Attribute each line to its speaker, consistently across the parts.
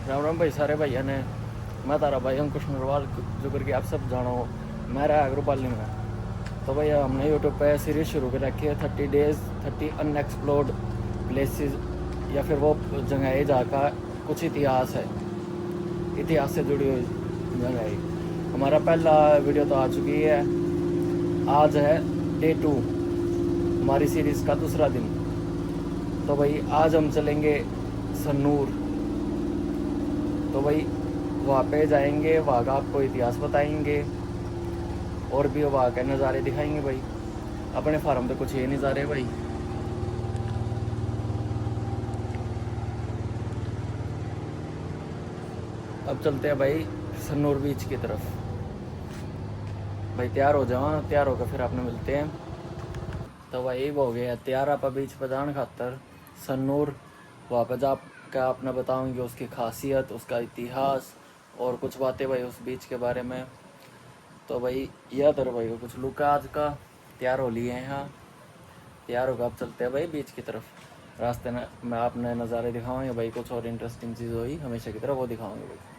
Speaker 1: राम राम भाई सारे भैया ने। मैं तारा भाई अंकुश नरवाल, जो करके आप सब जानो। मैं रहा अग्रपाली में। तो भैया हमने यूट्यूब पे सीरीज़ शुरू कर रखी है 30 डेज़ 30 अनएक्सप्लोर्ड प्लेसेस, या फिर वो जगह है जहाँ का कुछ इतिहास है, इतिहास से जुड़ी हुई जगह है। हमारा पहला वीडियो तो आ चुकी है, आज है डे 2 हमारी सीरीज़ का दूसरा दिन। तो भाई आज हम चलेंगे सन्नूर। तो भाई वहाँ पे जाएंगे, वहाँ का आपको इतिहास बताएंगे और भी वहाँ के नज़ारे दिखाएंगे भाई। अपने फार्म पे कुछ ये नज़ारे भाई। अब चलते हैं भाई सन्नूर बीच की तरफ। भाई तैयार हो जाओ, तैयार होकर फिर आपने मिलते हैं। तो भाई वो हो गया तैयार आप बीच पर जाने खातर सन्नूर। वहाँ पर जा के आपने बताऊँगी उसकी खासियत, उसका इतिहास और कुछ बातें भाई उस बीच के बारे में। तो भाई यह तरह भाई को कुछ लुक है आज का। तैयार हो लिए हैं यहाँ, तैयार होगा अब चलते हैं भाई बीच की तरफ। रास्ते में मैं आपने नज़ारे दिखाऊंगे भाई, कुछ और इंटरेस्टिंग चीज़ हुई हमेशा की तरह वो दिखाऊंगे भाई।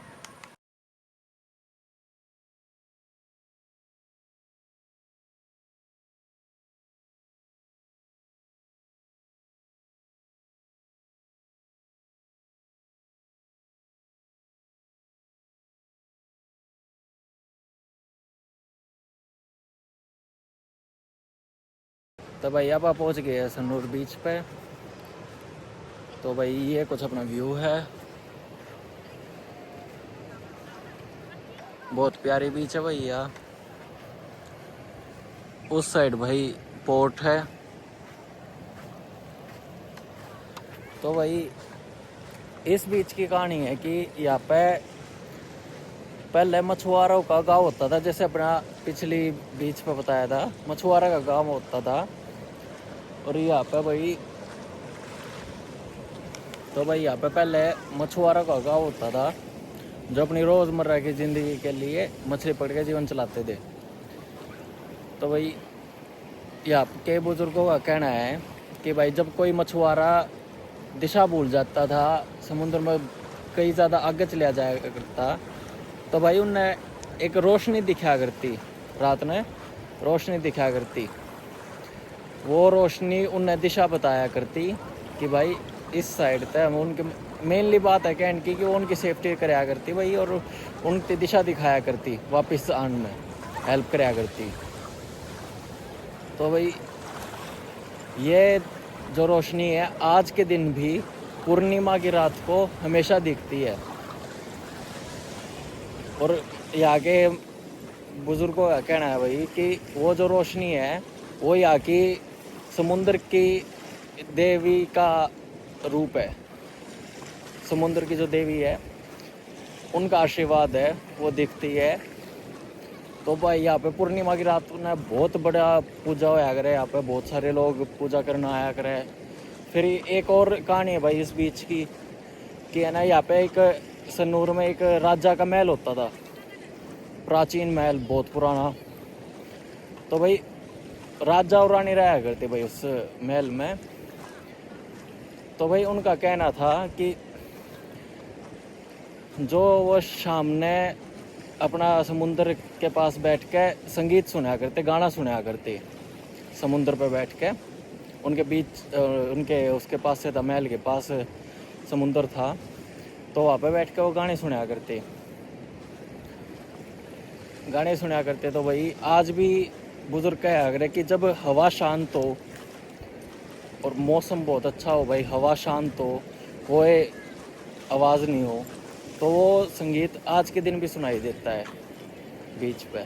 Speaker 1: तो भाई अब आप पहुँच गए हैं सन्नूर बीच पे। तो भाई ये कुछ अपना व्यू है, बहुत प्यारी बीच है भैया। उस साइड भाई पोर्ट है। तो भाई इस बीच की कहानी है कि यहाँ पे पहले मछुआरों का गांव होता था, जैसे अपना पिछली बीच पे बताया था, मछुआरा का गांव होता था। और यहाँ पे भाई तो भाई यहाँ पे पहले मछुआरा का गांव होता था, जो अपनी रोज़मर्रा की ज़िंदगी के लिए मछली पकड़ के जीवन चलाते थे। तो भाई यहाँ के बुज़ुर्गों का कहना है कि भाई जब कोई मछुआरा दिशा भूल जाता था, समुद्र में कई ज़्यादा आगे चला जाया करता, तो भाई उनने एक रोशनी दिखाया करती, रात में रोशनी दिखाया करती। वो रोशनी उनने दिशा बताया करती कि भाई इस साइड पे हम उनके मेनली बात है कहने की कि वो उनकी सेफ्टी कराया करती भाई, और उनकी दिशा दिखाया करती, वापस आने में हेल्प कराया करती। तो भाई ये जो रोशनी है आज के दिन भी पूर्णिमा की रात को हमेशा दिखती है। और यहाँ के बुज़ुर्गों का कहना है भाई कि वो जो रोशनी है वो यहाँ की समुद्र की देवी का रूप है। समुद्र की जो देवी है उनका आशीर्वाद है, वो दिखती है। तो भाई यहाँ पे पूर्णिमा की रात में बहुत बड़ा पूजा होया करे, यहाँ पे बहुत सारे लोग पूजा करने आया करे। फिर एक और कहानी है भाई इस बीच की कि है ना, यहाँ पे एक सन्नूर में एक राजा का महल होता था, प्राचीन महल बहुत पुराना। तो भाई राजा और रानी रहा करते भाई उस महल में। तो भाई उनका कहना था कि जो वो शाम ने अपना समुंदर के पास बैठ के संगीत सुना करते, गाना सुना करते, समुंदर पे बैठ के उनके बीच उनके उसके पास से था, महल के पास समुंदर था, तो वहाँ पे बैठ के वो गाने सुना करते, गाने सुना करते। तो भाई आज भी बुजुर्ग कहा करे कि जब हवा शांत हो और मौसम बहुत अच्छा हो भाई, हवा शांत हो, कोई आवाज़ नहीं हो, तो वो संगीत आज के दिन भी सुनाई देता है बीच पे।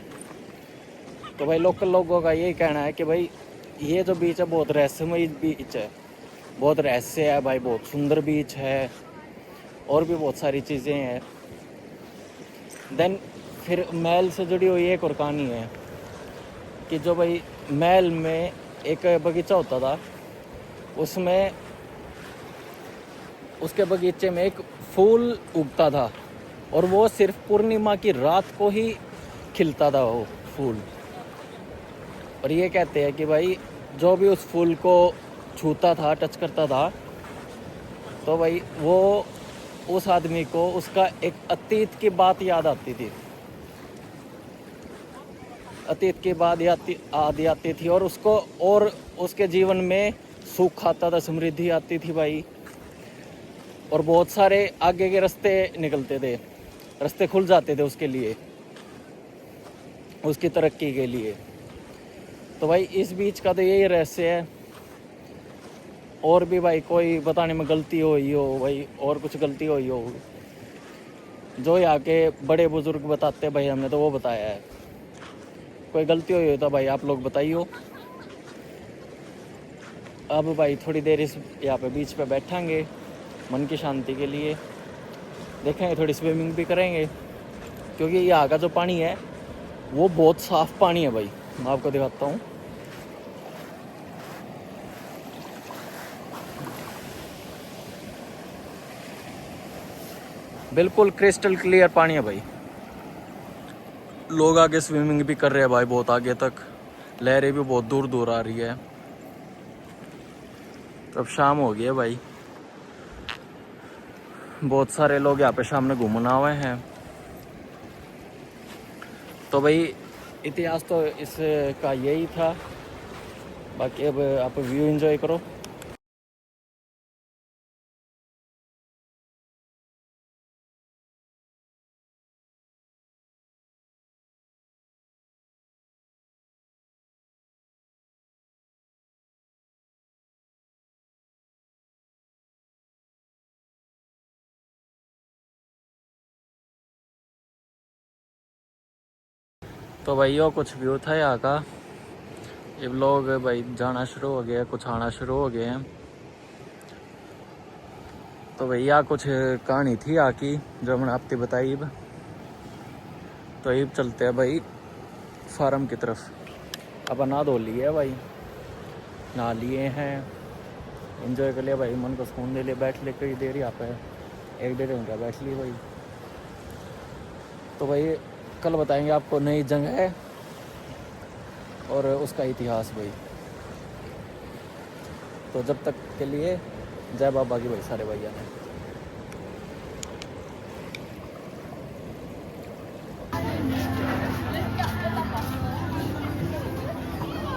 Speaker 1: तो भाई लोकल लोगों का यही कहना है कि भाई ये जो बीच है बहुत रहस्यमय बीच है, बहुत रहस्य है भाई, बहुत सुंदर बीच है और भी बहुत सारी चीज़ें हैं। देन फिर महल से जुड़ी हुई एक और कहानी है कि जो भाई महल में एक बगीचा होता था, उसमें उसके बगीचे में एक फूल उगता था और वो सिर्फ पूर्णिमा की रात को ही खिलता था वो फूल। और ये कहते हैं कि भाई जो भी उस फूल को छूता था, टच करता था, तो भाई वो उस आदमी को उसका एक अतीत की बात याद आती थी, अतीत की बात याद आती थी, और उसको और उसके जीवन में सुख आता था, समृद्धि आती थी भाई, और बहुत सारे आगे के रास्ते निकलते थे, रास्ते खुल जाते थे उसके लिए, उसकी तरक्की के लिए। तो भाई इस बीच का तो यही रहस्य है। और भी भाई कोई बताने में गलती हुई हो भाई, और कुछ गलती हुई हो, जो यहाँ के बड़े बुजुर्ग बताते भाई, हमने तो वो बताया है। कोई गलती हुई हो तो भाई आप लोग बताइयो। अब भाई थोड़ी देर इस यहाँ पे बीच पे बैठेंगे मन की शांति के लिए, देखेंगे, थोड़ी स्विमिंग भी करेंगे, क्योंकि यहाँ का जो पानी है वो बहुत साफ़ पानी है भाई। मैं आपको दिखाता हूँ। बिल्कुल क्रिस्टल क्लियर पानी है भाई। लोग आगे स्विमिंग भी कर रहे हैं भाई, बहुत आगे तक, लहरें भी बहुत दूर दूर आ रही है। अब शाम हो गई है भाई, बहुत सारे लोग यहाँ पे शाम में घूमने आए हैं। तो भाई इतिहास तो इसका यही था, बाकी अब आप व्यू एंजॉय करो। तो भाई यो कुछ व्यू था यहाँ का। ये लोग भाई जाना शुरू हो गए, कुछ आना शुरू हो गए हैं। तो भैया कुछ कहानी थी यहाँ की जो मैंने आपको बताई। तो ये चलते हैं भाई फार्म की तरफ। अब नहा धो लिए है भाई, नहा लिए हैं, एंजॉय कर लिया भाई, मन को सुकून दे लिया, बैठ ले कई देर यहाँ पे, 1-1.5 घंटा बैठ लिए भाई। तो भाई कल बताएंगे आपको नई जगह और उसका इतिहास भाई। तो जब तक के लिए जय बाबा की भाई सारे भैया ने।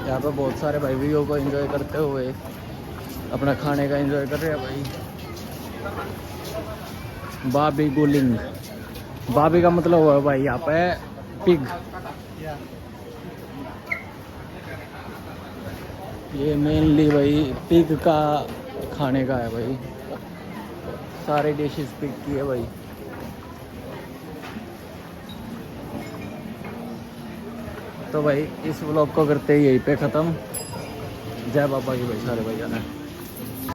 Speaker 1: यहाँ पे बहुत सारे भाई व्यू को एंजॉय करते हुए अपना खाने का एंजॉय कर रहे हैं भाई। बाबी गुलिंग, बाबी का मतलब हुआ भाई यहाँ पे पिग। ये मेनली भाई पिग का खाने का है भाई, सारे डिशेस पिग की है भाई। तो भाई इस व्लॉग को करते ही यहीं पे ख़त्म। जय बाबा की भाई सारे भैया ने।